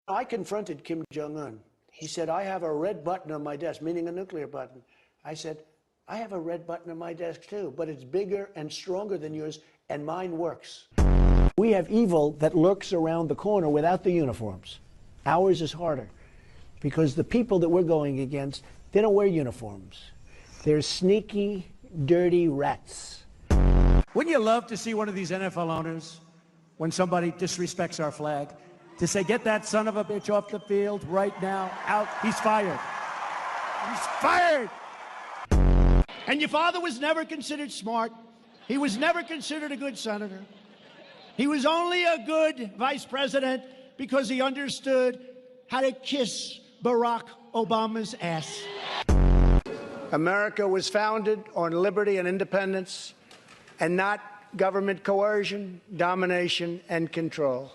I confronted Kim Jong-un. He said, I have a red button on my desk, meaning a nuclear button. I said, I have a red button on my desk too, but it's bigger and stronger than yours, and mine works. We have evil that lurks around the corner without the uniforms. Ours is harder because the people that we're going against, they don't wear uniforms. They're sneaky, dirty rats. Wouldn't you love to see one of these NFL owners, when somebody disrespects our flag, to say, get that son of a bitch off the field right now, out, he's fired. He's fired! And your father was never considered smart. He was never considered a good senator. He was only a good vice president because he understood how to kiss Barack Obama's ass. America was founded on liberty and independence, and not government coercion, domination, and control.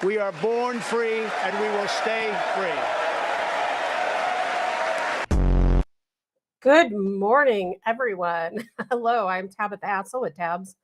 We are born free, and we will stay free. Good morning, everyone. Hello, I'm Tabitha Hassell with Tabs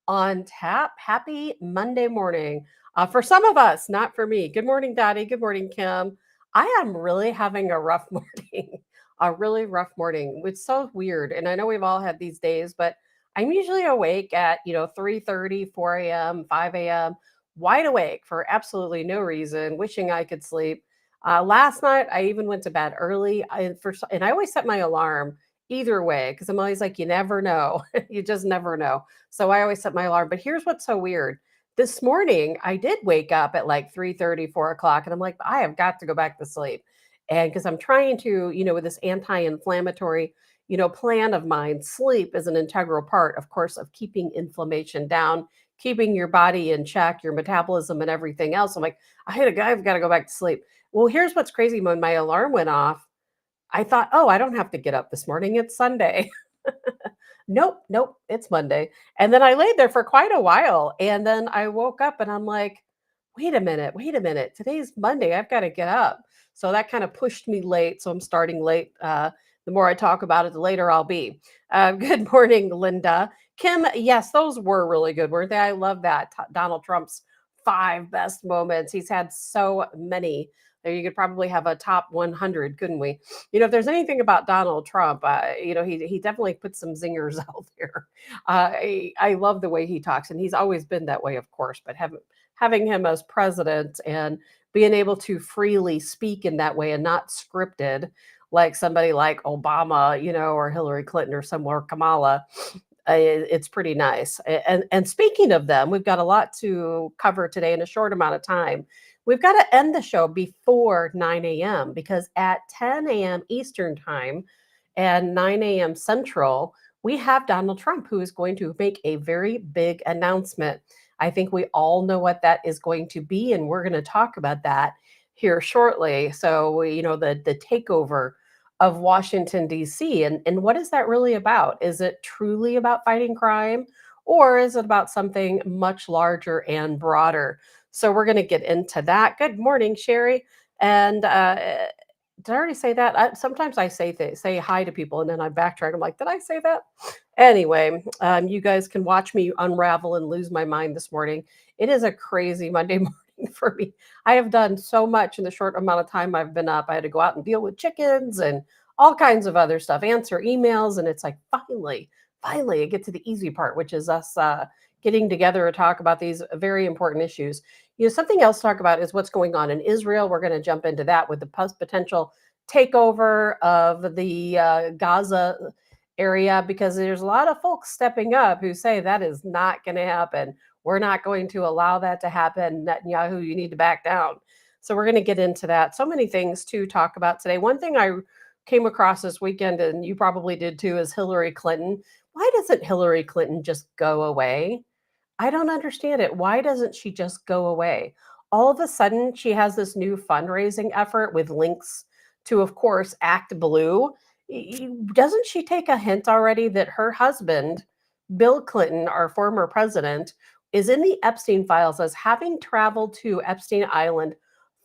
on Tap. Happy Monday morning. For some of us, not for me. Good morning, Daddy. Good morning, Kim. I am really having a rough morning, a really rough morning. It's so weird. And I know we've all had these days, but I'm usually awake at, 3:30, 4 a.m., 5 a.m., wide awake for absolutely no reason, wishing I could sleep. Last night, I even went to bed early. And I always set my alarm either way because I'm always like, you never know. You just never know. So I always set my alarm. But here's what's so weird. This morning, I did wake up at like 3:30, 4 o'clock, and I'm like, I have got to go back to sleep. And because I'm trying to, with this anti-inflammatory, plan of mine, sleep is an integral part, of course, of keeping inflammation down, keeping your body in check, your metabolism and everything else. I'm like, I've got to go back to sleep. Well, here's what's crazy. When my alarm went off, I thought, oh, I don't have to get up this morning. It's Sunday. Nope, it's Monday. And then I laid there for quite a while. And then I woke up and I'm like, wait a minute. Today's Monday. I've got to get up. So that kind of pushed me late. So I'm starting late. The more I talk about it, the later I'll be. Good morning, Linda. Kim, yes, those were really good, weren't they? I love that. Donald Trump's 5 best moments. He's had so many. There, you could probably have a top 100, couldn't we? If there's anything about Donald Trump, he definitely puts some zingers out there. I love the way he talks, and he's always been that way, of course. But having him as president and being able to freely speak in that way and not scripted, like somebody like Obama, or Hillary Clinton or somewhere Kamala, it's pretty nice. And speaking of them, we've got a lot to cover today in a short amount of time. We've got to end the show before 9 a.m. because at 10 a.m. Eastern time and 9 a.m. Central, we have Donald Trump, who is going to make a very big announcement. I think we all know what that is going to be, and we're going to talk about that here shortly. So, the takeover of Washington, D.C. And what is that really about? Is it truly about fighting crime, or is it about something much larger and broader? So we're going to get into that. Good morning, Sherry. And did I already say that? Sometimes I say hi to people and then I backtrack. I'm like, did I say that? Anyway, you guys can watch me unravel and lose my mind this morning. It is a crazy Monday morning for me. I have done so much in the short amount of time I've been up. I had to go out and deal with chickens and all kinds of other stuff, answer emails. And it's like, finally, I get to the easy part, which is us getting together to talk about these very important issues. Something else to talk about is what's going on in Israel. We're going to jump into that with the potential takeover of the Gaza area, because there's a lot of folks stepping up who say that is not going to happen. We're not going to allow that to happen. Netanyahu, you need to back down. So we're going to get into that. So many things to talk about today. One thing I came across this weekend, and you probably did too, is Hillary Clinton. Why doesn't Hillary Clinton just go away? I don't understand it. Why doesn't she just go away? All of a sudden, she has this new fundraising effort with links to, of course, Act Blue. Doesn't she take a hint already that her husband, Bill Clinton, our former president, is in the Epstein files as having traveled to Epstein Island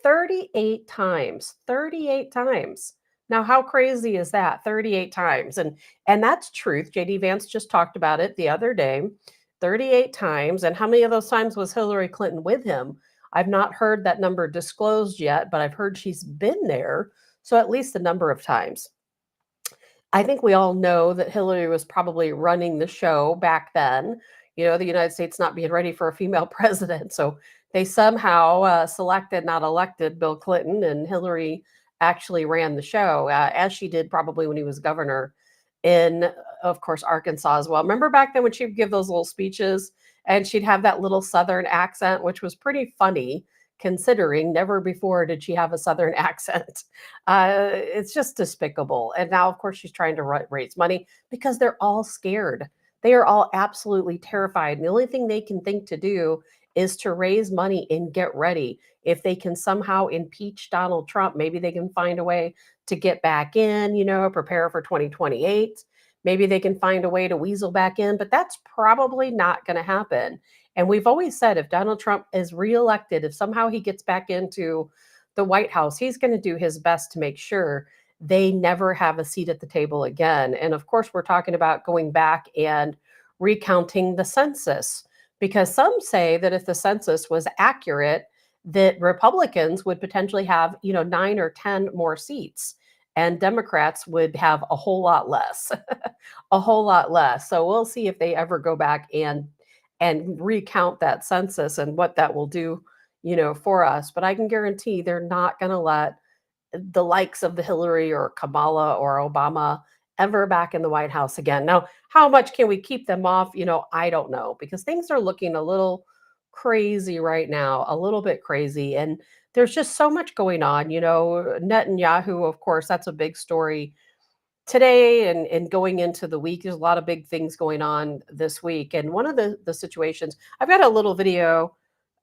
38 times? 38 times. Now, how crazy is that? 38 times. And that's truth. JD Vance just talked about it the other day. 38 times. And how many of those times was Hillary Clinton with him? I've not heard that number disclosed yet, but I've heard she's been there. So at least a number of times. I think we all know that Hillary was probably running the show back then. The United States not being ready for a female president. So they somehow selected, not elected, Bill Clinton, and Hillary actually ran the show, as she did probably when he was governor in, of course, Arkansas as well. Remember back then when she would give those little speeches and she'd have that little Southern accent, which was pretty funny considering never before did she have a Southern accent. It's just despicable. And now, of course, she's trying to raise money because they're all scared. They are all absolutely terrified. And the only thing they can think to do is to raise money and get ready. If they can somehow impeach Donald Trump, maybe they can find a way to get back in, prepare for 2028. Maybe they can find a way to weasel back in, but that's probably not going to happen. And we've always said if Donald Trump is reelected, if somehow he gets back into the White House, he's going to do his best to make sure they never have a seat at the table again. And of course, we're talking about going back and recounting the census, because some say that if the census was accurate, that Republicans would potentially have, 9 or 10 more seats and Democrats would have a whole lot less, a whole lot less. So we'll see if they ever go back and recount that census and what that will do, for us. But I can guarantee they're not going to let the likes of the Hillary or Kamala or Obama ever back in the White House again. Now, how much can we keep them off? I don't know, because things are looking a little crazy right now, a little bit crazy. And there's just so much going on. Netanyahu, of course, that's a big story today and going into the week. There's a lot of big things going on this week. And one of the situations, I've got a little video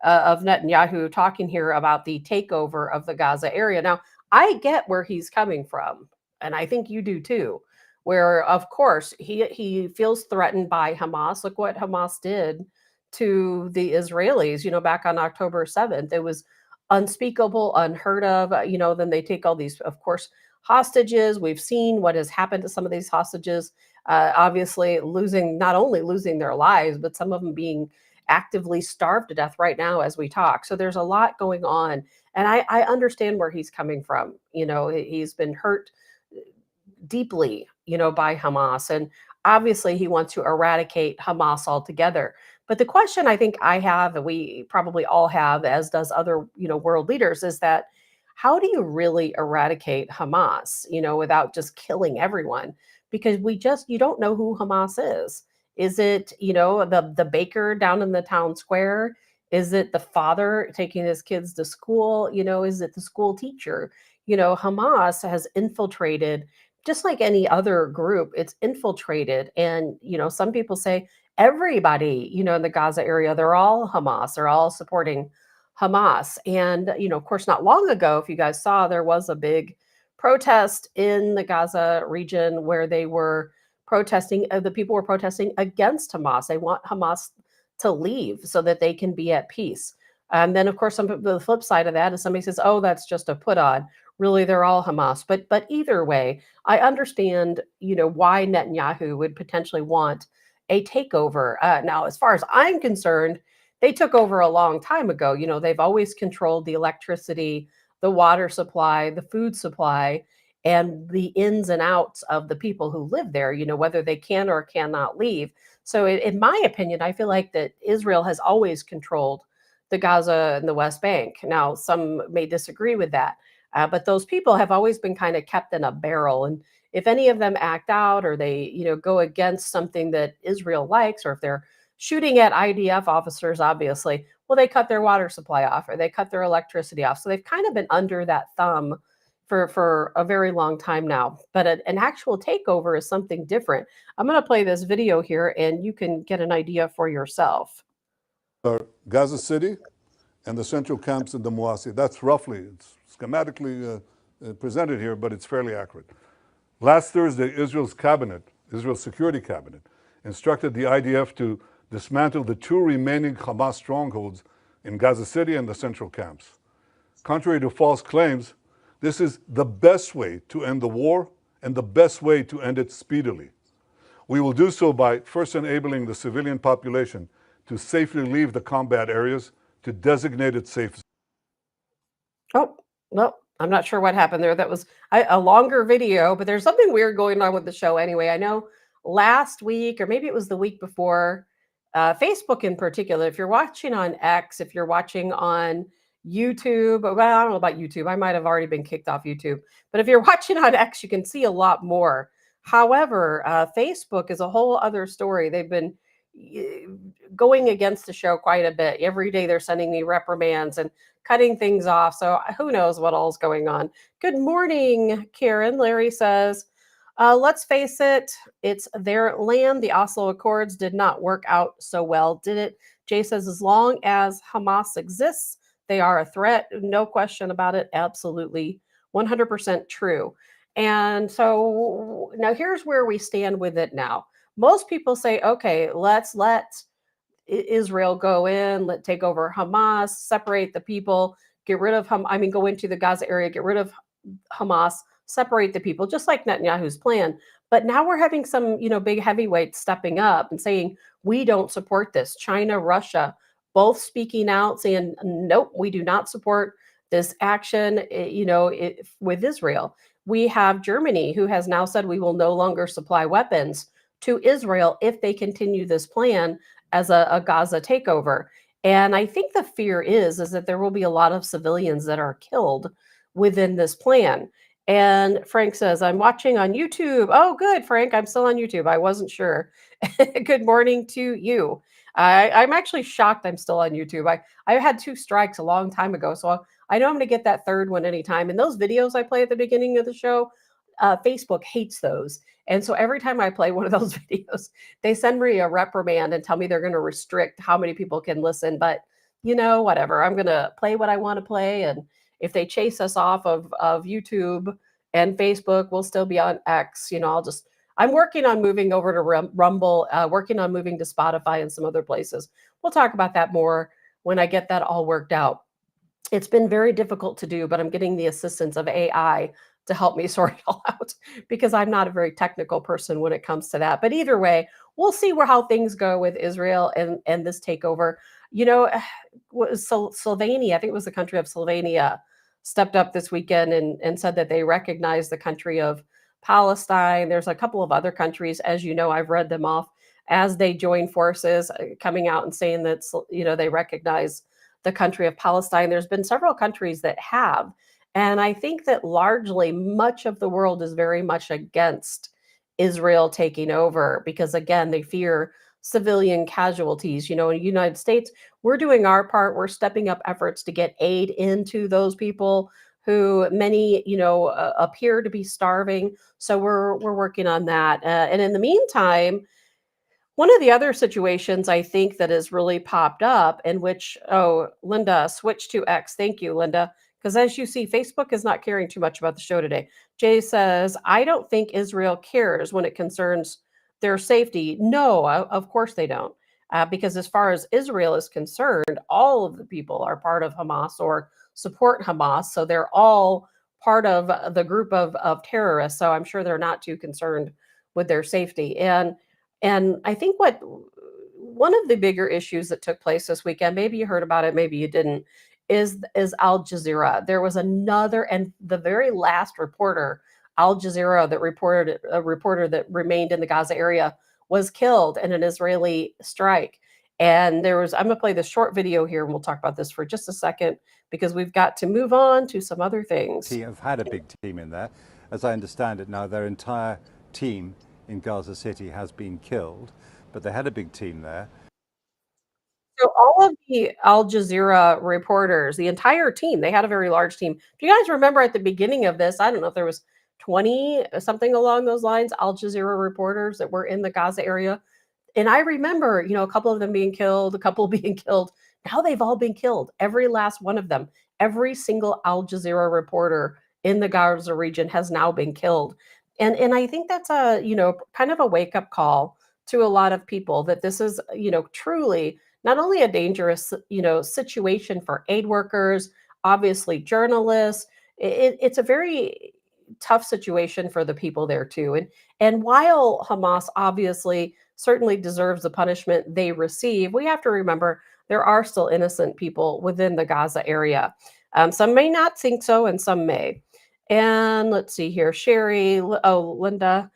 of Netanyahu talking here about the takeover of the Gaza area. Now, I get where he's coming from, and I think you do too, where, of course, he feels threatened by Hamas. Look what Hamas did to the Israelis, back on October 7th. It was unspeakable, unheard of. Then they take all these, of course, hostages. We've seen what has happened to some of these hostages, obviously not only losing their lives, but some of them being actively starved to death right now as we talk. So there's a lot going on. And I understand where he's coming from. He's been hurt deeply, by Hamas. And obviously he wants to eradicate Hamas altogether. But the question I think I have, and we probably all have, as does other, world leaders, is that how do you really eradicate Hamas, without just killing everyone? Because you don't know who Hamas is. Is it, the baker down in the town square? Is it the father taking his kids to school? Is it the school teacher? Hamas has infiltrated, just like any other group, it's infiltrated. And, some people say everybody, in the Gaza area, they're all Hamas, they're all supporting Hamas. And, of course, not long ago, if you guys saw, there was a big protest in the Gaza region where they were protesting, the people were protesting against Hamas. They want Hamas to leave so that they can be at peace. And then, of course, the flip side of that is somebody says, oh, that's just a put on. Really, they're all Hamas. But either way, I understand, why Netanyahu would potentially want a takeover. Now, as far as I'm concerned, they took over a long time ago. They've always controlled the electricity, the water supply, the food supply, and the ins and outs of the people who live there, whether they can or cannot leave. So in my opinion, I feel like that Israel has always controlled the Gaza and the West Bank. Now, some may disagree with that, but those people have always been kind of kept in a barrel. And if any of them act out or they, go against something that Israel likes, or if they're shooting at IDF officers, obviously, well, they cut their water supply off or they cut their electricity off. So they've kind of been under that thumb for a very long time now. But an actual takeover is something different. I'm going to play this video here and you can get an idea for yourself. Gaza City and the central camps in the Mawasi. That's roughly, it's schematically presented here, but it's fairly accurate. Last Thursday, Israel's Security Cabinet, instructed the IDF to dismantle the 2 remaining Hamas strongholds in Gaza City and the central camps. Contrary to false claims, this is the best way to end the war and the best way to end it speedily. We will do so by first enabling the civilian population to safely leave the combat areas to designate it safe. Oh, well, I'm not sure what happened there. That was a longer video, but there's something weird going on with the show anyway. I know last week, or maybe it was the week before, Facebook in particular, if you're watching on X, if you're watching on YouTube, well, I don't know about YouTube. I might have already been kicked off YouTube. But if you're watching on X, you can see a lot more. However, Facebook is a whole other story. They've been going against the show quite a bit. Every day they're sending me reprimands and cutting things off. So who knows what all's going on. Good morning, Karen. Larry says, let's face it, it's their land. The Oslo Accords did not work out so well, did it? Jay says, as long as Hamas exists, they are a threat. No question about it. Absolutely 100% true. And so now here's where we stand with it now. Most people say, okay, let's let Israel go in, take over Hamas, separate the people, get rid of go into the Gaza area, get rid of Hamas, separate the people, just like Netanyahu's plan. But now we're having some, big heavyweights stepping up and saying, we don't support this. China, Russia, both speaking out, saying, nope, we do not support this action, with Israel. We have Germany, who has now said we will no longer supply weapons to Israel if they continue this plan as a Gaza takeover. And I think the fear is that there will be a lot of civilians that are killed within this plan. And Frank says, I'm watching on YouTube. Oh, good, Frank. I'm still on YouTube. I wasn't sure. Good morning to you. I'm actually shocked I'm still on YouTube. I had 2 strikes a long time ago. So I know I'm going to get that third one anytime. And those videos I play at the beginning of the show, Facebook hates those. And so every time I play one of those videos, they send me a reprimand and tell me they're going to restrict how many people can listen. But, whatever. I'm going to play what I want to play. And if they chase us off of YouTube and Facebook, we'll still be on X. I'm working on moving over to Rumble, working on moving to Spotify and some other places. We'll talk about that more when I get that all worked out. It's been very difficult to do, but I'm getting the assistance of AI to help me sort it all out because I'm not a very technical person when it comes to that. But either way, we'll see how things go with Israel and this takeover. Slovenia, I think it was the country of Slovenia, stepped up this weekend and said that they recognize the country of Palestine. There's a couple of other countries, as you know, I've read them off as they join forces, coming out and saying that, they recognize the country of Palestine. There's been several countries that have. And I think that largely much of the world is very much against Israel taking over because, again, they fear civilian casualties. In the United States, we're doing our part. We're stepping up efforts to get aid into those people who many, appear to be starving. So we're working on that. And in the meantime, one of the other situations I think that has really popped up in which, Linda, switch to X. Thank you, Linda. Because as you see, Facebook is not caring too much about the show today. Jay says, I don't think Israel cares when it concerns their safety. No, of course they don't. Because as far as Israel is concerned, all of the people are part of Hamas or support Hamas. So they're all part of the group of terrorists. So I'm sure they're not too concerned with their safety. And I think one of the bigger issues that took place this weekend, maybe you heard about it, maybe you didn't, is Al Jazeera. There was another, and the very last reporter, Al Jazeera, that reported a reporter that remained in the Gaza area was killed in an Israeli strike. And I'm going to play this short video here, and we'll talk about this for just a second because we've got to move on to some other things. Have had a big team in there. As I understand it now, their entire team in Gaza City has been killed, but they had a big team there. So all of the Al Jazeera reporters, the entire team, they had a very large team. If you guys remember at the beginning of this, I don't know if there was 20, something along those lines, Al Jazeera reporters that were in the Gaza area. And I remember, a couple of them being killed, a couple being killed. Now they've all been killed. Every last one of them, every single Al Jazeera reporter in the Gaza region has now been killed. And I think that's a, kind of a wake-up call to a lot of people that this is, truly not only a dangerous, situation for aid workers, obviously journalists. It's a very tough situation for the people there too. And while Hamas obviously certainly deserves the punishment they receive, we have to remember there are still innocent people within the Gaza area. Some may not think so, and some may. And let's see here, Sherry. Oh, Linda.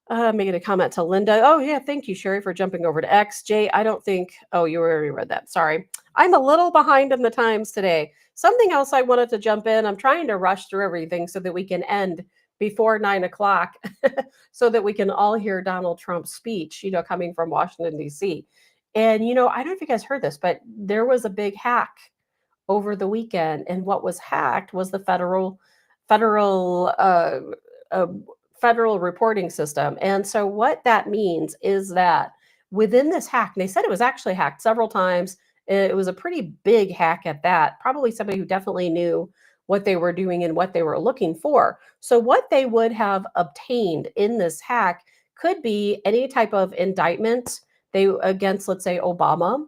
Making a comment to Linda. Oh, yeah. Thank you, Sherry, for jumping over to X. Jay, I don't think. Oh, you already read that. Sorry. I'm a little behind in the times today. Something else I wanted to jump in. I'm trying to rush through everything so that we can end before 9 o'clock so that we can all hear Donald Trump's speech, coming from Washington, D.C. And, I don't know if you guys heard this, but there was a big hack over the weekend. And what was hacked was the federal uh, federal reporting system. And so what that means is that within this hack, and they said it was actually hacked several times. It was a pretty big hack at that. Probably somebody who definitely knew what they were doing and what they were looking for. So what they would have obtained in this hack could be any type of indictment they against, let's say, Obama,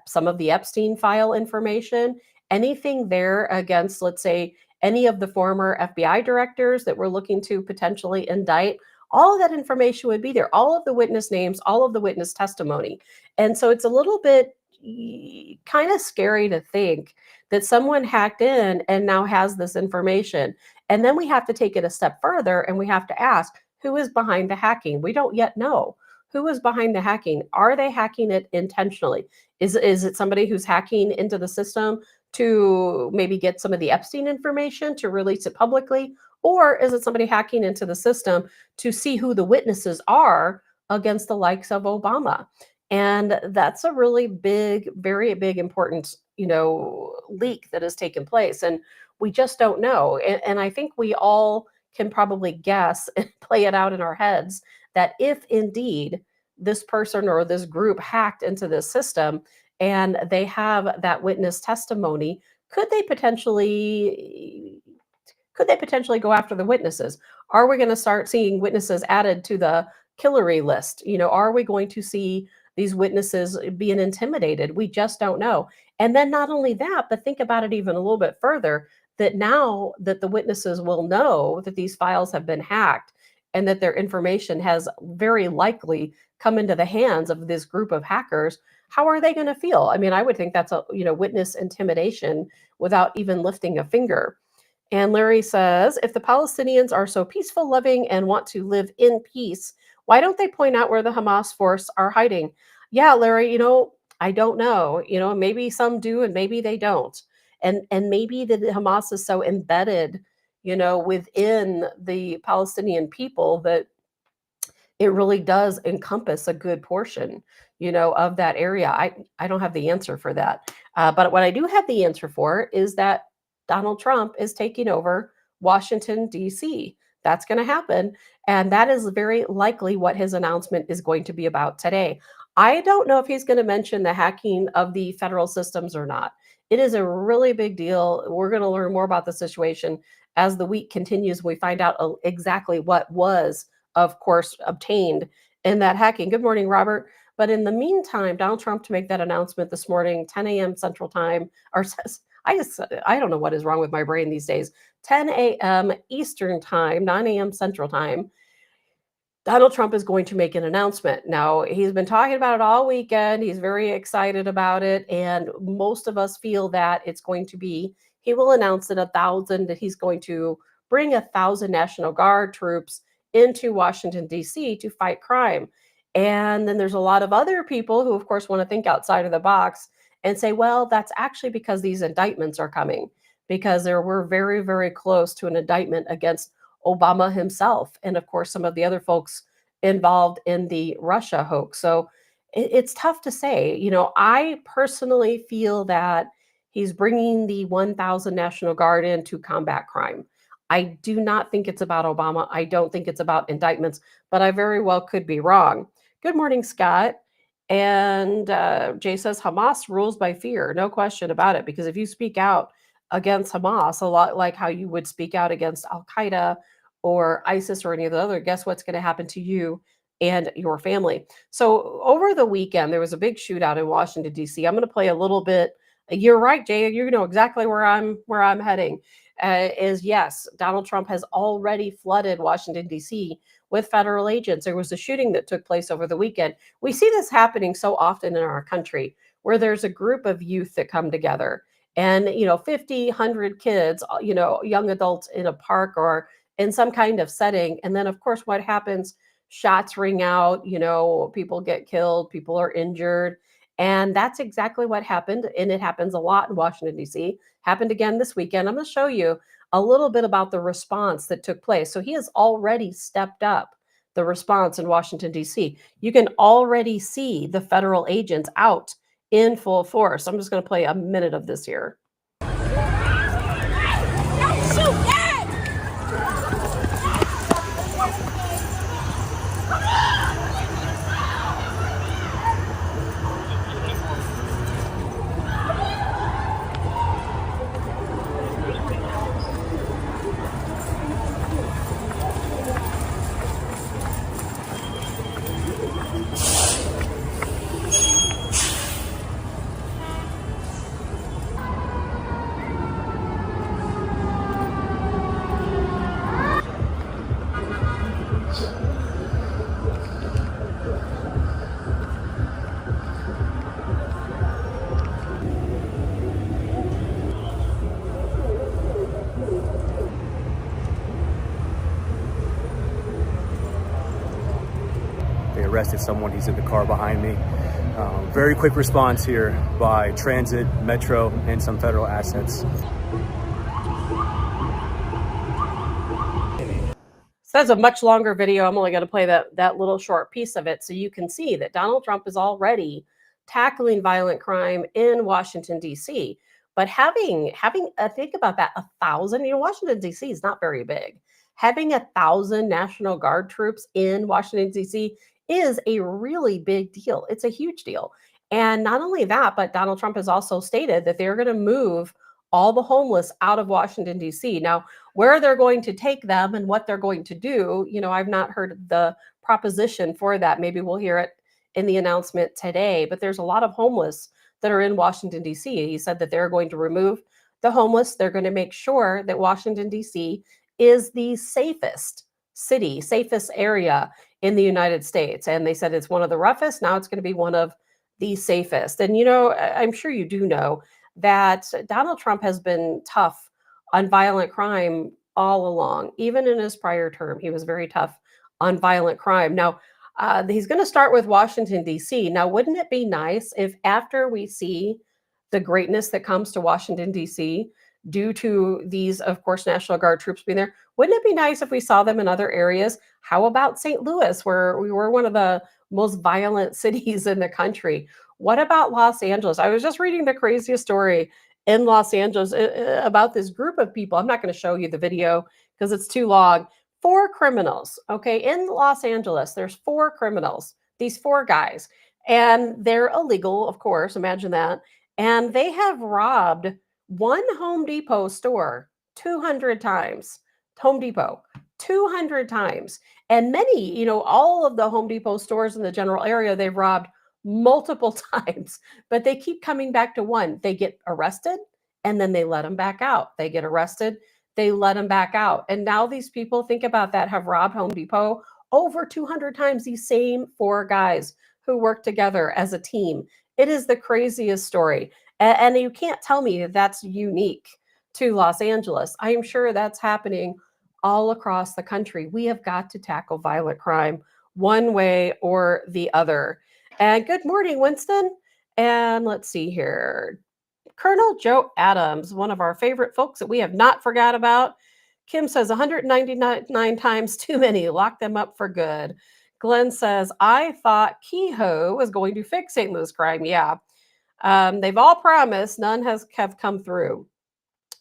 some of the Epstein file information, anything there against, let's say, any of the former FBI directors that we're looking to potentially indict. All of that information would be there, all of the witness names, all of the witness testimony. And so it's a little bit kind of scary to think that someone hacked in and now has this information. And then we have to take it a step further and we have to ask, who is behind the hacking? We don't yet know. Who is behind the hacking? Are they hacking it intentionally? Is it somebody who's hacking into the system to maybe get some of the Epstein information to release it publicly? Or is it somebody hacking into the system to see who the witnesses are against the likes of Obama? And that's a really big, very big, important, leak that has taken place. And we just don't know. And I think we all can probably guess and play it out in our heads that if indeed this person or this group hacked into this system and they have that witness testimony, could they potentially go after the witnesses? Are we going to start seeing witnesses added to the Hillary list? Are we going to see these witnesses being intimidated? We just don't know. And then not only that, but think about it even a little bit further, that now that the witnesses will know that these files have been hacked and that their information has very likely come into the hands of this group of hackers, how are they going to feel? I mean, I would think that's a witness intimidation without even lifting a finger. And Larry says, if the Palestinians are so peaceful, loving, and want to live in peace, why don't they point out where the Hamas force are hiding? Yeah, Larry, I don't know. Maybe some do and maybe they don't. And maybe the Hamas is so embedded, within the Palestinian people that it really does encompass a good portion, of that area. I don't have the answer for that. But what I do have the answer for is that Donald Trump is taking over Washington, D.C. That's going to happen. And that is very likely what his announcement is going to be about today. I don't know if he's going to mention the hacking of the federal systems or not. It is a really big deal. We're going to learn more about the situation as the week continues. We find out exactly what was, of course, obtained in that hacking. Good morning, Robert. But in the meantime, Donald Trump to make that announcement this morning, 10 a.m. Central Time, or I don't know what is wrong with my brain these days, 10 a.m. Eastern Time, 9 a.m. Central Time, Donald Trump is going to make an announcement. Now, he's been talking about it all weekend. He's very excited about it. And most of us feel that it's going to be, he will announce that he's going to bring 1,000 National Guard troops into Washington, D.C. to fight crime. And then there's a lot of other people who, of course, want to think outside of the box and say, well, that's actually because these indictments are coming, because we're very, very close to an indictment against Obama himself, and of course, some of the other folks involved in the Russia hoax. So it's tough to say. I personally feel that he's bringing the 1,000 National Guard in to combat crime. I do not think it's about Obama. I don't think it's about indictments, but I very well could be wrong. Good morning, Scott. And Jay says Hamas rules by fear. No question about it, because if you speak out against Hamas, a lot like how you would speak out against Al Qaeda or ISIS or any of the other, guess what's going to happen to you and your family? So over the weekend, there was a big shootout in Washington, D.C. I'm going to play a little bit. You're right, Jay. You know exactly where I'm heading. Yes, Donald Trump has already flooded Washington, D.C. with federal agents. There was a shooting that took place over the weekend. We see this happening so often in our country where there's a group of youth that come together and, 50, 100 kids, young adults in a park or in some kind of setting. And then, of course, what happens? Shots ring out, people get killed, people are injured. And that's exactly what happened. And it happens a lot in Washington, D.C. Happened again this weekend. I'm going to show you a little bit about the response that took place. So he has already stepped up the response in Washington, D.C. You can already see the federal agents out in full force. I'm just going to play a minute of this here. They arrested someone. He's in the car behind me. Very quick response here by transit, metro, and some federal assets. So that's a much longer video. I'm only going to play that little short piece of it so you can see that Donald Trump is already tackling violent crime in Washington, D.C. But having think about that, 1,000, Washington, D.C. is not very big. Having 1,000 National Guard troops in Washington, D.C. is a really big deal. It's a huge deal. And not only that, but Donald Trump has also stated that they're going to move all the homeless out of Washington, D.C. Now, where they're going to take them and what they're going to do, I've not heard the proposition for that. Maybe we'll hear it in the announcement today, but there's a lot of homeless that are in Washington, D.C. He said that they're going to remove the homeless. They're going to make sure that Washington, D.C. is the safest city, safest area in the United States. And they said it's one of the roughest. Now it's going to be one of the safest. And, I'm sure you do know that Donald Trump has been tough on violent crime all along. Even in his prior term, he was very tough on violent crime. Now, he's going to start with Washington, D.C. Now, wouldn't it be nice if after we see the greatness that comes to Washington, D.C., due to these, of course, National Guard troops being there, wouldn't it be nice if we saw them in other areas? How about St. Louis, where we were one of the most violent cities in the country? What about Los Angeles? I was just reading the craziest story in Los Angeles about this group of people. I'm not going to show you the video because it's too long. 4 criminals, okay? In Los Angeles, there's 4 criminals, these 4 guys, and they're illegal, of course, imagine that. And they have robbed one Home Depot store 200 times. Home Depot, 200 times. And many, all of the Home Depot stores in the general area, they've robbed multiple times, but they keep coming back to one. They get arrested and then they let them back out. They get arrested, they let them back out. And now these people, think about that, have robbed Home Depot over 200 times, these same 4 guys who work together as a team. It is the craziest story. And you can't tell me that that's unique to Los Angeles. I am sure that's happening all across the country. We have got to tackle violent crime one way or the other. And good morning, Winston. And let's see here. Colonel Joe Adams, one of our favorite folks that we have not forgot about. Kim says 199 times too many. Lock them up for good. Glenn says, I thought Kehoe was going to fix St. Louis crime. Yeah. They've all promised. None have come through.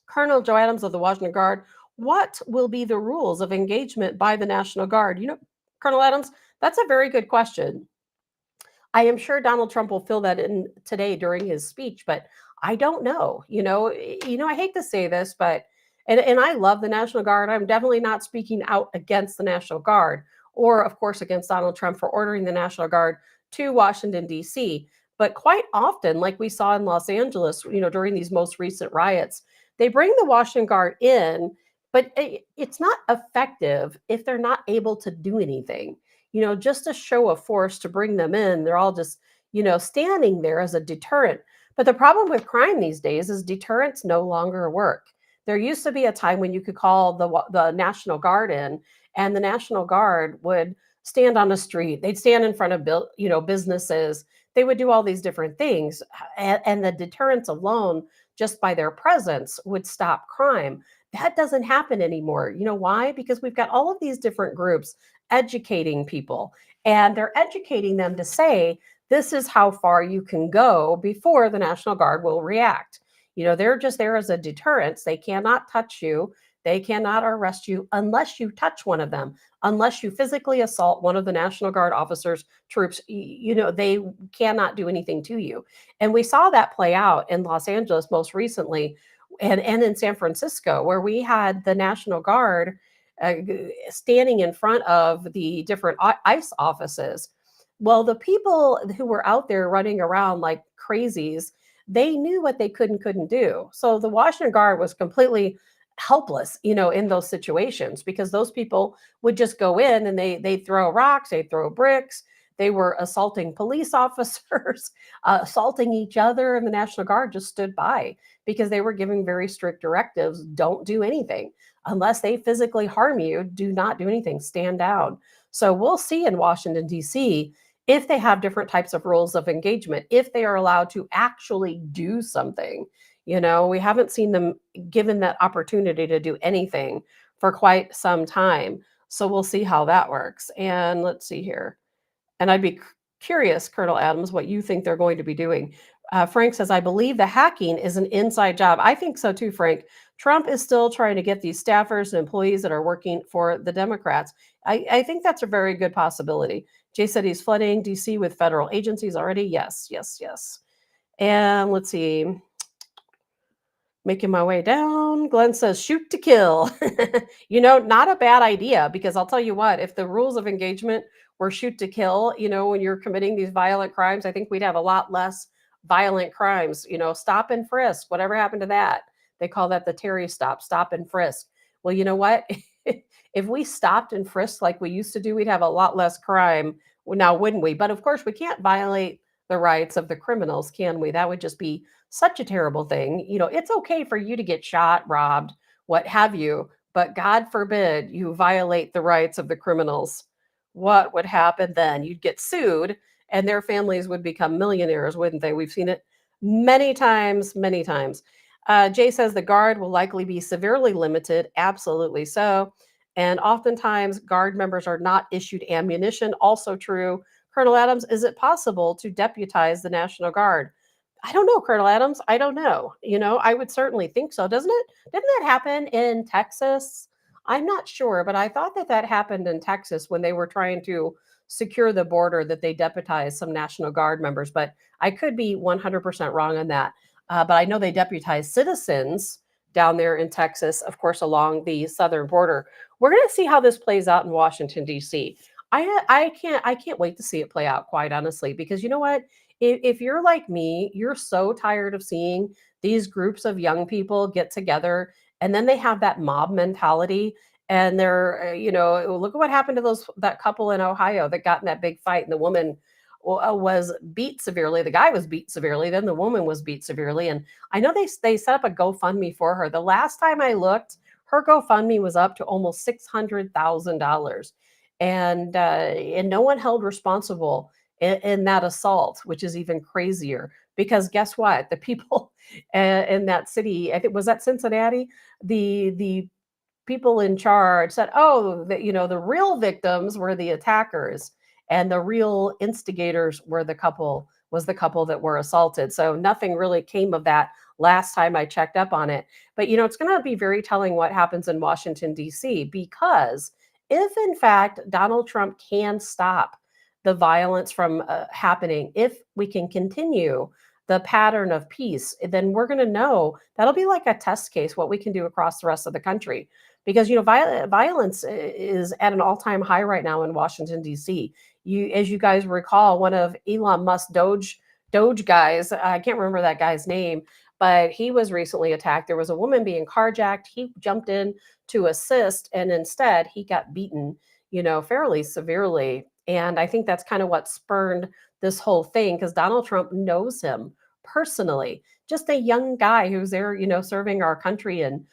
Colonel Joe Adams of the Washington Guard, what will be the rules of engagement by the National Guard? Colonel Adams, that's a very good question. I am sure Donald Trump will fill that in today during his speech, but I don't know. I hate to say this, but and I love the National Guard. I'm definitely not speaking out against the National Guard or, of course, against Donald Trump for ordering the National Guard to Washington, D.C. But quite often, like we saw in Los Angeles, during these most recent riots, they bring the Washington Guard in, but it's not effective if they're not able to do anything. Just a show of force to bring them in. They're all just, standing there as a deterrent. But the problem with crime these days is deterrents no longer work. There used to be a time when you could call the National Guard in, and the National Guard would stand on the street. They'd stand in front of businesses. They would do all these different things, and the deterrence alone, just by their presence, would stop crime. That doesn't happen anymore. You know why? Because we've got all of these different groups educating people, and they're educating them to say, this is how far you can go before the National Guard will react. They're just there as a deterrence. They cannot touch you. They cannot arrest you unless you touch one of them, unless you physically assault one of the National Guard officers, troops. They cannot do anything to you. And we saw that play out in Los Angeles most recently, and in San Francisco, where we had the National Guard standing in front of the different ICE offices. Well, the people who were out there running around like crazies, they knew what they couldn't do. So the Washington Guard was completely helpless, in those situations, because those people would just go in and they throw rocks, they throw bricks. They were assaulting police officers, assaulting each other, and the National Guard just stood by because they were giving very strict directives. Don't do anything. Unless they physically harm you, do not do anything. Stand down. So we'll see in Washington, D.C., if they have different types of rules of engagement, if they are allowed to actually do something. We haven't seen them given that opportunity to do anything for quite some time. So we'll see how that works. And let's see here. And I'd be curious, Colonel Adams, what you think they're going to be doing. Frank says, I believe the hacking is an inside job. I think so too, Frank. Trump is still trying to get these staffers and employees that are working for the Democrats. I think that's a very good possibility. Jay said he's flooding DC with federal agencies already. Yes. And let's see. Making my way down. Glenn says, shoot to kill. Not a bad idea, because I'll tell you what, if the rules of engagement were shoot to kill, when you're committing these violent crimes, I think we'd have a lot less violent crimes. Stop and frisk. Whatever happened to that? They call that the Terry stop and frisk. Well, you know what? If we stopped and frisked like we used to do, we'd have a lot less crime now, wouldn't we? But of course, we can't violate the rights of the criminals, can we? That would just be such a terrible thing. It's okay for you to get shot, robbed, what have you, but God forbid you violate the rights of the criminals. What would happen then? You'd get sued and their families would become millionaires, wouldn't they? We've seen it many times, many times. Jay says the Guard will likely be severely limited. Absolutely so. And oftentimes Guard members are not issued ammunition. Also true. Colonel Adams, is it possible to deputize the National Guard? I don't know, Colonel Adams. I don't know. I would certainly think so. Doesn't it? Didn't that happen in Texas? I'm not sure, but I thought that happened in Texas when they were trying to secure the border, that they deputized some National Guard members. But I could be 100% wrong on that. But I know they deputized citizens down there in Texas, of course, along the southern border. We're going to see how this plays out in Washington, D.C. I can't wait to see it play out, quite honestly, because you know what? If you're like me, you're so tired of seeing these groups of young people get together and then they have that mob mentality, and they're, look at what happened to that couple in Ohio that got in that big fight, and the woman was beat severely. The guy was beat severely. Then the woman was beat severely. And I know they set up a GoFundMe for her. The last time I looked, her GoFundMe was up to almost $600,000. And no one held responsible in that assault, which is even crazier, because guess what? The people in that city, I think, was that Cincinnati? The people in charge said, oh, the real victims were the attackers and the real instigators were the couple that were assaulted. So nothing really came of that last time I checked up on it. But, it's going to be very telling what happens in Washington, D.C., because if, in fact, Donald Trump can stop the violence from happening, if we can continue the pattern of peace, then we're going to know, that'll be like a test case, what we can do across the rest of the country. Because, violence is at an all-time high right now in Washington, D.C. As you guys recall, one of Elon Musk's Doge guys, I can't remember that guy's name, but he was recently attacked. There was a woman being carjacked. He jumped in to assist, and instead he got beaten, fairly severely. And I think that's kind of what spurred this whole thing, because Donald Trump knows him personally, just a young guy who's there, serving our country and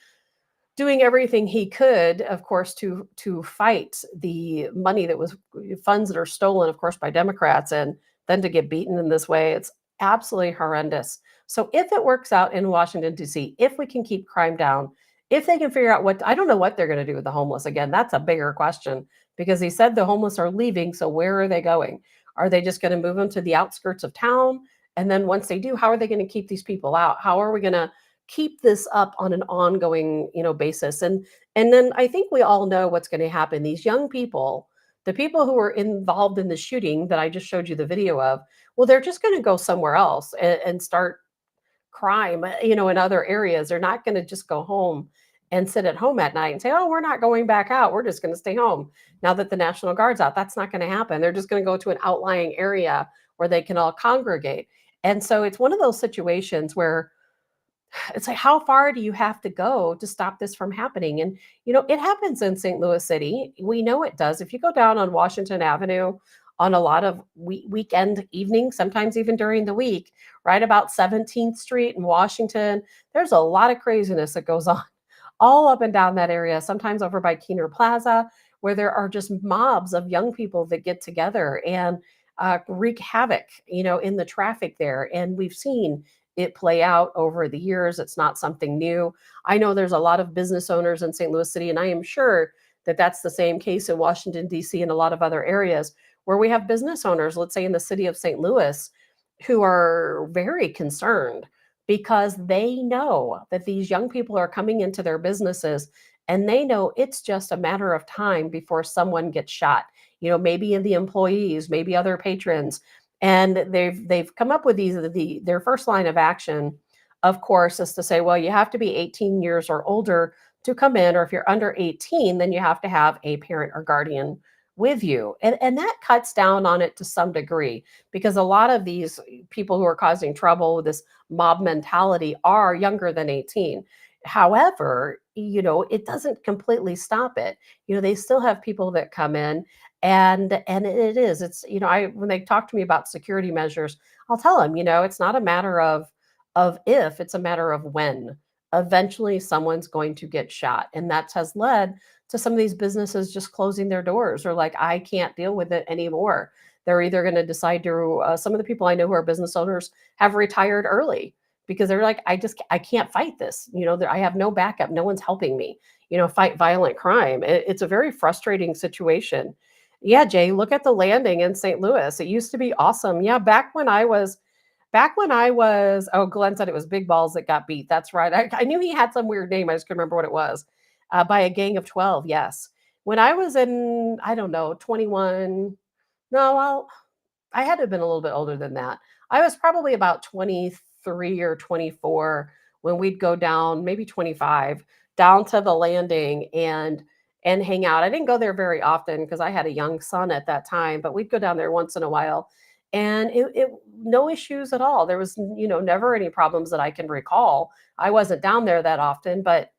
doing everything he could, of course, to fight the money that was funds that are stolen, of course, by Democrats, and then to get beaten in this way. It's absolutely horrendous. So if it works out in Washington, D.C., if we can keep crime down, if they can figure out I don't know what they're going to do with the homeless. Again, that's a bigger question, because he said the homeless are leaving. So where are they going? Are they just going to move them to the outskirts of town? And then once they do, how are they going to keep these people out? How are we going to keep this up on an ongoing, basis? And then I think we all know what's going to happen. These young people, the people who were involved in the shooting that I just showed you the video of, well, they're just going to go somewhere else and start crime, in other areas. They're not going to just go home and sit at home at night and say, oh, we're not going back out. We're just going to stay home now that the National Guard's out. That's not going to happen. They're just going to go to an outlying area where they can all congregate. And so it's one of those situations where it's like, how far do you have to go to stop this from happening? And, it happens in St. Louis City. We know it does. If you go down on Washington Avenue on a lot of weekend evenings, sometimes even during the week, right about 17th Street in Washington, there's a lot of craziness that goes on all up and down that area, sometimes over by Keener Plaza, where there are just mobs of young people that get together and wreak havoc, in the traffic there. And we've seen it play out over the years. It's not something new. I know there's a lot of business owners in St. Louis City, and I am sure that that's the same case in Washington, D.C. and a lot of other areas where we have business owners, let's say in the city of St. Louis, who are very concerned because they know that these young people are coming into their businesses, and they know it's just a matter of time before someone gets shot, maybe in the employees, maybe other patrons. And they've come up with their first line of action, of course, is to say, well, you have to be 18 years or older to come in, or if you're under 18, then you have to have a parent or guardian with you. And that cuts down on it to some degree, because a lot of these people who are causing trouble with this mob mentality are younger than 18. However, it doesn't completely stop it. They still have people that come in, and it's when they talk to me about security measures, I'll tell them, it's not a matter of if, it's a matter of when. Eventually someone's going to get shot, and that has led to some of these businesses just closing their doors, or like, I can't deal with it anymore. They're either going to decide to some of the people I know who are business owners have retired early, because they're like, I can't fight this. I have no backup. No one's helping me, fight violent crime. It's a very frustrating situation. Yeah, Jay, look at the landing in St. Louis. It used to be awesome. Yeah, back when I was, oh, Glenn said it was Big Balls that got beat. That's right. I knew he had some weird name. I just couldn't remember what it was. By a gang of 12, yes. When I was in, I don't know, 21, no, well, I had to have been a little bit older than that. I was probably about 23 or 24 when we'd go down, maybe 25, down to the landing and hang out. I didn't go there very often because I had a young son at that time, but we'd go down there once in a while, and it no issues at all. There was, never any problems that I can recall. I wasn't down there that often, but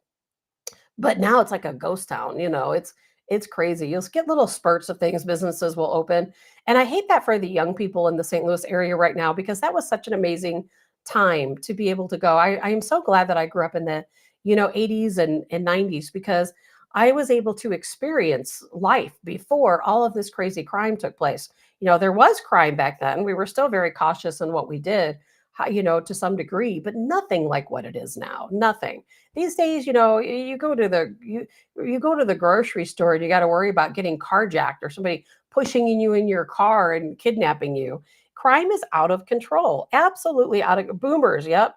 now it's like a ghost town. It's crazy. You'll get little spurts of things. Businesses will open. And I hate that for the young people in the St. Louis area right now, because that was such an amazing time to be able to go. I am so glad that I grew up in the, 80s and 90s, because I was able to experience life before all of this crazy crime took place. There was crime back then. We were still very cautious in what we did, to some degree, but nothing like what it is now. Nothing. These days, you go to the grocery store and you got to worry about getting carjacked or somebody pushing you in your car and kidnapping you. Crime is out of control. Absolutely out of boomers. Yep.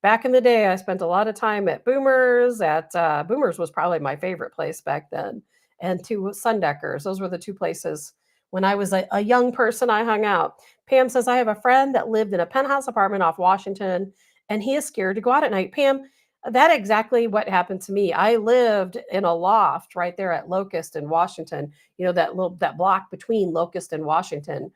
Back in the day, I spent a lot of time at Boomers. Boomers was probably my favorite place back then, and to Sundeckers. Those were the two places when I was a young person I hung out. Pam says, I have a friend that lived in a penthouse apartment off Washington, and he is scared to go out at night. Pam, that exactly what happened to me. I lived in a loft right there at Locust in Washington, that block between Locust and Washington.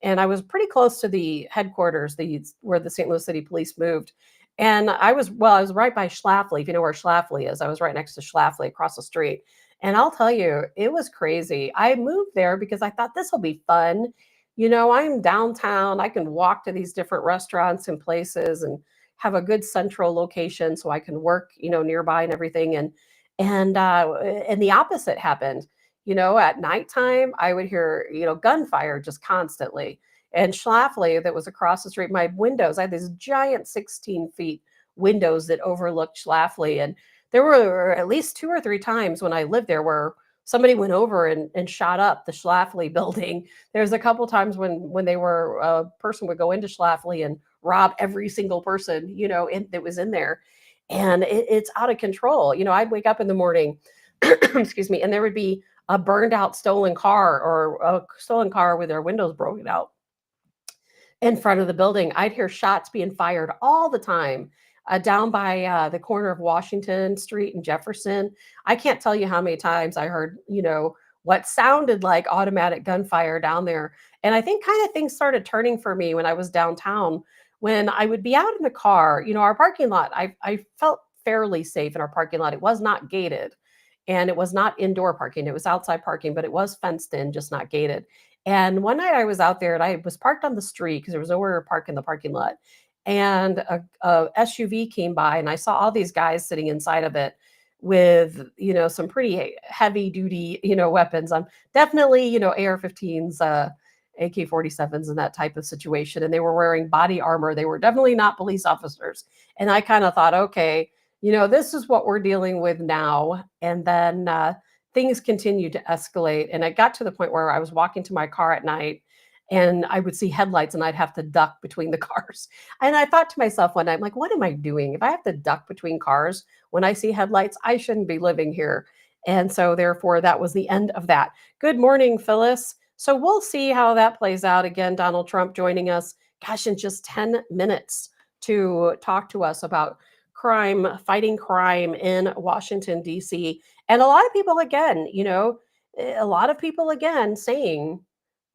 And I was pretty close to the headquarters, where the St. Louis City Police moved. And I was right by Schlafly. If you know where Schlafly is, I was right next to Schlafly across the street. And I'll tell you, it was crazy. I moved there because I thought this will be fun. I'm downtown. I can walk to these different restaurants and places and have a good central location so I can work, nearby and everything. And the opposite happened. At nighttime, I would hear, gunfire just constantly. And Schlafly, that was across the street, my windows, I had these giant 16 feet windows that overlooked Schlafly. And there were at least 2 or 3 times when I lived there where somebody went over and shot up the Schlafly building. There's a couple times when a person would go into Schlafly and rob every single person, that was in there. And it's out of control. I'd wake up in the morning, excuse me, and there would be a burned out stolen car or a stolen car with their windows broken out in front of the building. I'd hear shots being fired all the time down by the corner of Washington Street and Jefferson. I can't tell you how many times I heard, what sounded like automatic gunfire down there. And I think kind of things started turning for me when I was downtown. When I would be out in the car, our parking lot, I felt fairly safe in our parking lot. It was not gated and it was not indoor parking. It was outside parking, but it was fenced in, just not gated. And one night I was out there and I was parked on the street because there was nowhere to park in the parking lot. And a SUV came by and I saw all these guys sitting inside of it with, some pretty heavy duty, weapons. Definitely, AR-15s, AK-47s and that type of situation. And they were wearing body armor. They were definitely not police officers. And I kind of thought, okay, this is what we're dealing with now. And then things continued to escalate. And I got to the point where I was walking to my car at night and I would see headlights and I'd have to duck between the cars. And I thought to myself one night, I'm like, what am I doing? If I have to duck between cars when I see headlights, I shouldn't be living here. And so therefore that was the end of that. Good morning, Phyllis. So we'll see how that plays out. Again, Donald Trump joining us, gosh, in just 10 minutes to talk to us about fighting crime in Washington, D.C. And a lot of people, again, saying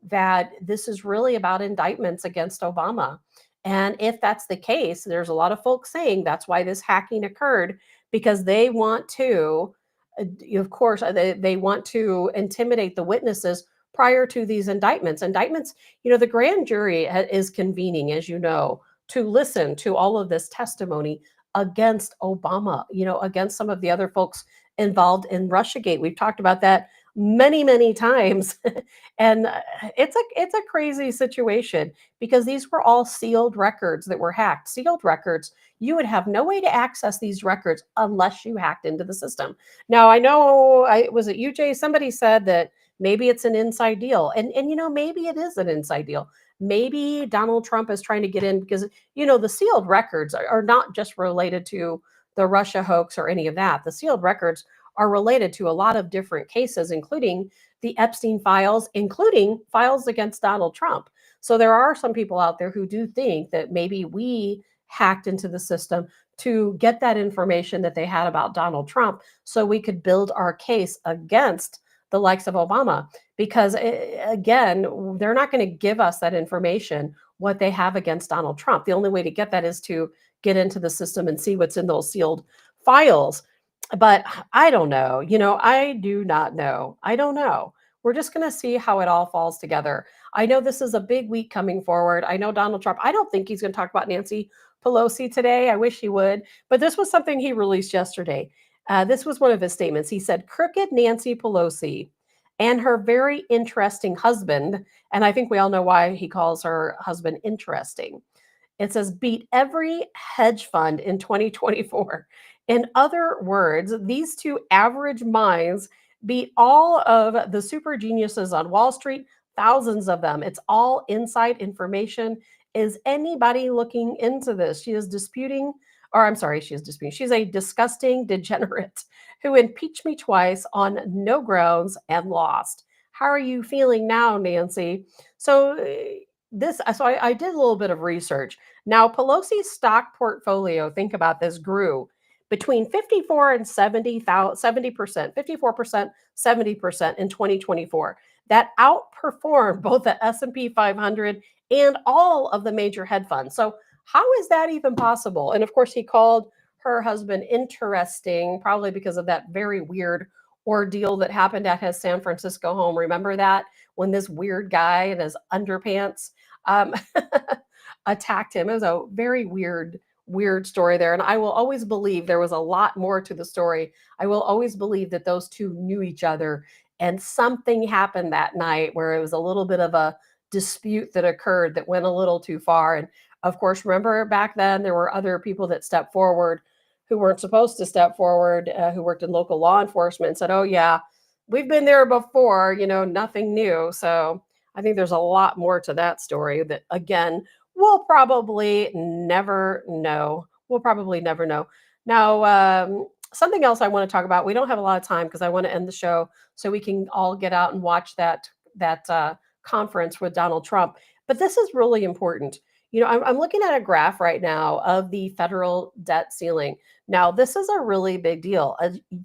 that this is really about indictments against Obama. And if that's the case, there's a lot of folks saying that's why this hacking occurred, because they want to, of course, they want to intimidate the witnesses prior to these indictments. The grand jury is convening, as you know, to listen to all of this testimony against Obama, against some of the other folks involved in Russiagate. We've talked about that many, many times. And it's a crazy situation because these were all sealed records that were hacked. Sealed records, you would have no way to access these records unless you hacked into the system. Now, I know, was it you, Jay? Somebody said that maybe it's an inside deal. And maybe it is an inside deal. Maybe Donald Trump is trying to get in because, the sealed records are not just related to the Russia hoax or any of that. The sealed records are related to a lot of different cases, including the Epstein files, including files against Donald Trump. So there are some people out there who do think that maybe we hacked into the system to get that information that they had about Donald Trump so we could build our case against the likes of Obama. Because again, they're not going to give us that information, what they have against Donald Trump. The only way to get that is to get into the system and see what's in those sealed files. But I don't know. I do not know. I don't know. We're just going to see how it all falls together. I know this is a big week coming forward. I know Donald Trump, I don't think he's going to talk about Nancy Pelosi today. I wish he would. But this was something he released yesterday. This was one of his statements. He said, crooked Nancy Pelosi and her very interesting husband, and I think we all know why he calls her husband interesting. It says, beat every hedge fund in 2024. In other words, these two average minds beat all of the super geniuses on Wall Street, thousands of them. It's all inside information. Is anybody looking into this? She is disputing. She's a disgusting degenerate who impeached me twice on no grounds and lost. How are you feeling now, Nancy? So I did a little bit of research. Now, Pelosi's stock portfolio, think about this, grew between 54 and 70%, 54%, 70% in 2024. That outperformed both the S&P 500 and all of the major hedge funds. So how is that even possible? And of course, he called her husband interesting, probably because of that very weird ordeal that happened at his San Francisco home. Remember that when this weird guy in his underpants um, attacked him? It was a very weird story there. And I will always believe there was a lot more to the story. I will always believe that those two knew each other and something happened that night where it was a little bit of a dispute that occurred that went a little too far. And of course, remember back then there were other people that stepped forward who weren't supposed to step forward, who worked in local law enforcement and said, oh yeah, we've been there before, nothing new. So I think there's a lot more to that story that, again, we'll probably never know. Now, something else I want to talk about. We don't have a lot of time because I want to end the show so we can all get out and watch that conference with Donald Trump. But this is really important. I'm looking at a graph right now of the federal debt ceiling. Now, this is a really big deal.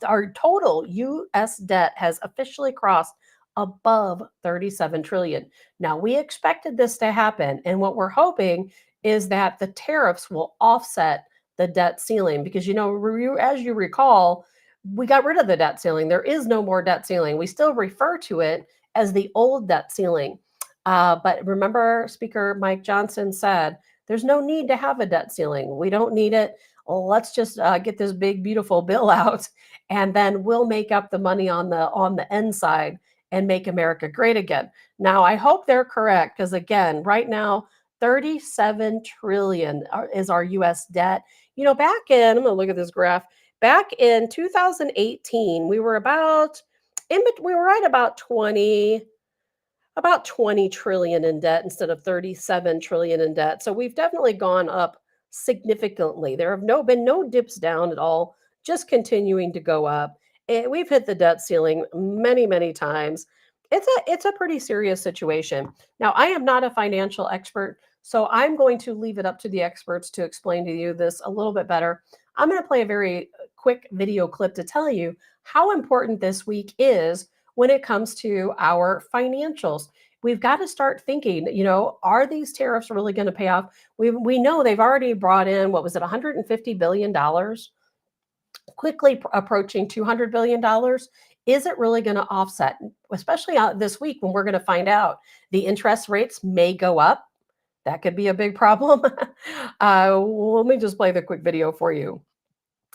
Our total U.S. debt has officially crossed above 37 trillion. Now, we expected this to happen. And what we're hoping is that the tariffs will offset the debt ceiling because, as you recall, we got rid of the debt ceiling. There is no more debt ceiling. We still refer to it as the old debt ceiling. But remember, Speaker Mike Johnson said, there's no need to have a debt ceiling. We don't need it. Let's just get this big, beautiful bill out, and then we'll make up the money on the end side and make America great again. Now, I hope they're correct because, again, right now, 37 trillion is our U.S. debt. Back in, I'm going to look at this graph. Back in 2018, we were right about 20 trillion in debt instead of 37 trillion in debt. So we've definitely gone up significantly. There have been no dips down at all, just continuing to go up. We've hit the debt ceiling many, many times. It's a pretty serious situation. Now, I am not a financial expert, so I'm going to leave it up to the experts to explain to you this a little bit better. I'm going to play a very quick video clip to tell you how important this week is when it comes to our financials. We've got to start thinking, are these tariffs really going to pay off? We know they've already brought in, $150 billion, quickly approaching $200 billion. Is it really going to offset, especially this week when we're going to find out the interest rates may go up? That could be a big problem. Let me just play the quick video for you.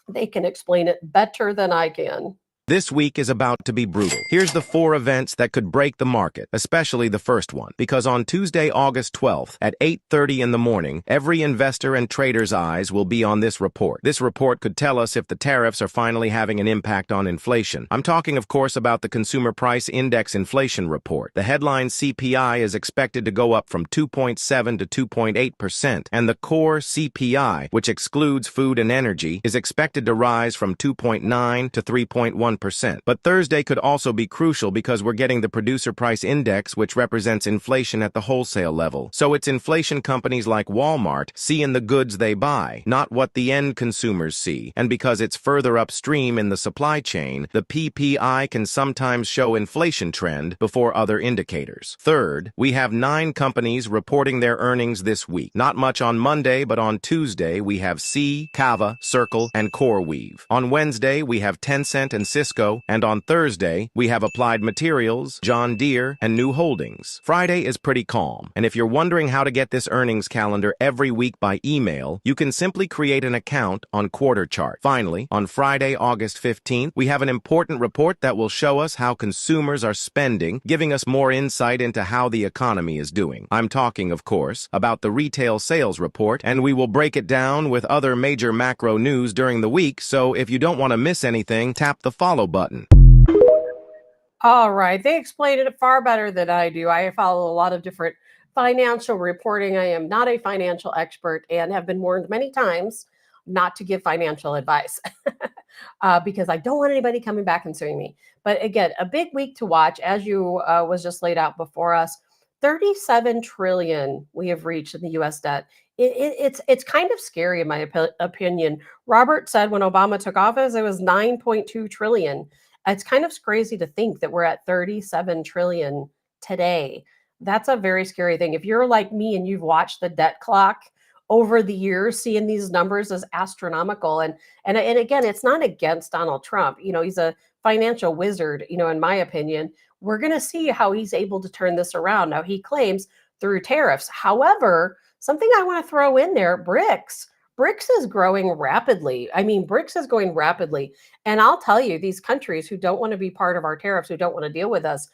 They can explain it better than I can. This week is about to be brutal. Here's the 4 events that could break the market, especially the first one. Because on Tuesday, August 12th, at 8:30 in the morning, every investor and trader's eyes will be on this report. This report could tell us if the tariffs are finally having an impact on inflation. I'm talking, of course, about the Consumer Price Index Inflation Report. The headline CPI is expected to go up from 2.7 to 2.8%, and the core CPI, which excludes food and energy, is expected to rise from 2.9 to 3.1%. But Thursday could also be crucial because we're getting the Producer Price Index, which represents inflation at the wholesale level. So it's inflation companies like Walmart seeing the goods they buy, not what the end consumers see. And because it's further upstream in the supply chain, the PPI can sometimes show inflation trend before other indicators. Third, we have 9 companies reporting their earnings this week. Not much on Monday, but on Tuesday we have Kava, Circle, and CoreWeave. On Wednesday we have Tencent and Cisco, and on Thursday, we have Applied Materials, John Deere, and New Holdings. Friday is pretty calm, and if you're wondering how to get this earnings calendar every week by email, you can simply create an account on Quarter Chart. Finally, on Friday, August 15th, we have an important report that will show us how consumers are spending, giving us more insight into how the economy is doing. I'm talking, of course, about the retail sales report, and we will break it down with other major macro news during the week, so if you don't want to miss anything, tap the follow button. All right. They explained it far better than I do. I follow a lot of different financial reporting. I am not a financial expert and have been warned many times not to give financial advice because I don't want anybody coming back and suing me. But again, a big week to watch, as you was just laid out before us. 37 trillion we have reached in the U.S. debt. It's kind of scary in my opinion. Robert said when Obama took office, it was 9.2 trillion. It's kind of crazy to think that we're at 37 trillion today. That's a very scary thing. If you're like me and you've watched the debt clock over the years, seeing these numbers as astronomical. And again, it's not against Donald Trump. He's a financial wizard, in my opinion. We're going to see how he's able to turn this around. Now, he claims through tariffs. However, something I want to throw in there, BRICS is growing rapidly. I mean, BRICS is going rapidly. And I'll tell you, these countries who don't want to be part of our tariffs, who don't want to deal with us,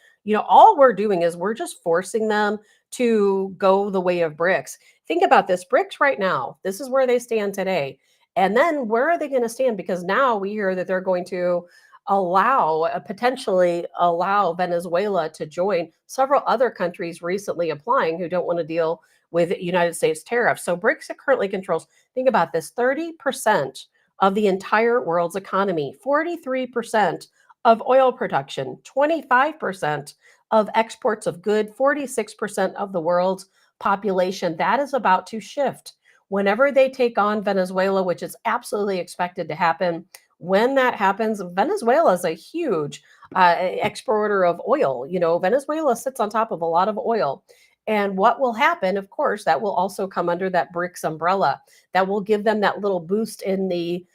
all we're doing is we're just forcing them to go the way of BRICS. Think about this. BRICS right now, this is where they stand today. And then where are they going to stand? Because now we hear that they're going to potentially allow Venezuela to join. Several other countries recently applying who don't want to deal with United States tariffs. So BRICS currently controls, think about this, 30% of the entire world's economy, 43% of oil production, 25% of exports of goods, 46% of the world's population. That is about to shift. Whenever they take on Venezuela, which is absolutely expected to happen, when that happens, Venezuela is a huge exporter of oil. Venezuela sits on top of a lot of oil. And what will happen, of course, that will also come under that BRICS umbrella. That will give them that little boost in the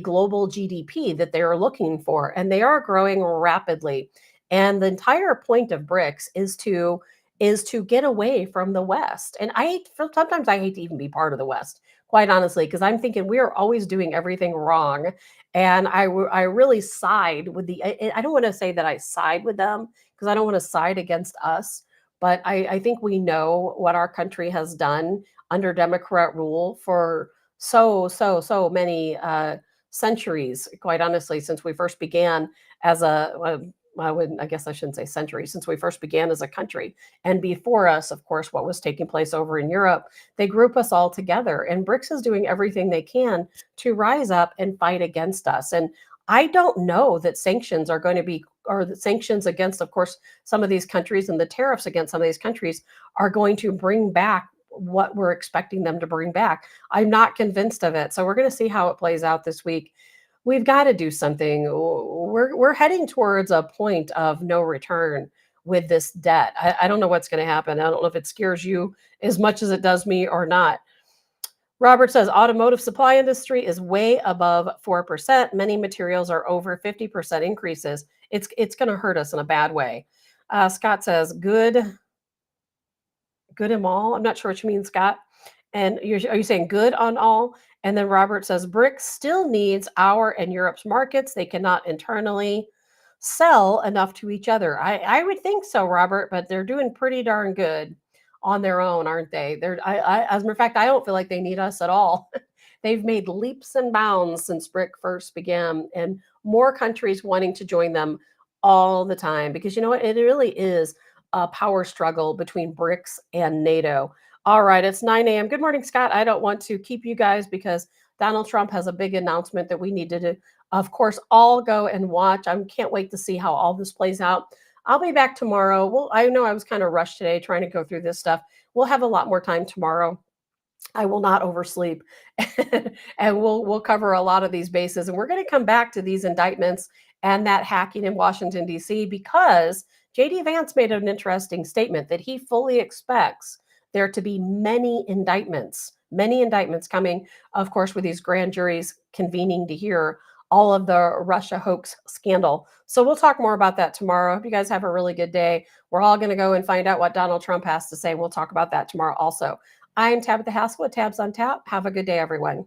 global GDP that they are looking for. And they are growing rapidly. And the entire point of BRICS is to get away from the West. And sometimes I hate to even be part of the West, quite honestly, because I'm thinking we are always doing everything wrong. And I really side with I don't want to say that I side with them, because I don't want to side against us. But I think we know what our country has done under Democrat rule for so many centuries, quite honestly, since we first began as I guess I shouldn't say century, since we first began as a country. And before us, of course, what was taking place over in Europe, they group us all together. And BRICS is doing everything they can to rise up and fight against us. And I don't know that sanctions are going to be, or the sanctions against, of course, some of these countries and the tariffs against some of these countries are going to bring back what we're expecting them to bring back. I'm not convinced of it. So we're going to see how it plays out this week. We've got to do something. We're heading towards a point of no return with this debt. I don't know what's going to happen. I don't know if it scares you as much as it does me or not. Robert says automotive supply industry is way above 4%. Many materials are over 50% increases. It's going to hurt us in a bad way. Scott says good and all. I'm not sure what you mean, Scott. And are you saying good on all? And then Robert says BRICS still needs our and Europe's markets. They cannot internally sell enough to each other. I would think so, Robert, but they're doing pretty darn good on their own, aren't they? As a matter of fact, I don't feel like they need us at all. They've made leaps and bounds since BRIC first began, and more countries wanting to join them all the time, because you know what? It really is a power struggle between BRICS and NATO. All right, it's 9 a.m. Good morning, Scott. I don't want to keep you guys because Donald Trump has a big announcement that we need to, of course, all go and watch. I can't wait to see how all this plays out. I'll be back tomorrow. Well, I know I was kind of rushed today trying to go through this stuff. We'll have a lot more time tomorrow. I will not oversleep, and we'll cover a lot of these bases. And we're going to come back to these indictments and that hacking in Washington, D.C., because J.D. Vance made an interesting statement that he fully expects there to be many indictments coming, of course, with these grand juries convening to hear all of the Russia hoax scandal. So we'll talk more about that tomorrow. I hope you guys have a really good day. We're all going to go and find out what Donald Trump has to say. We'll talk about that tomorrow also. I'm Tabitha Hassell with Tabs on Tap. Have a good day, everyone.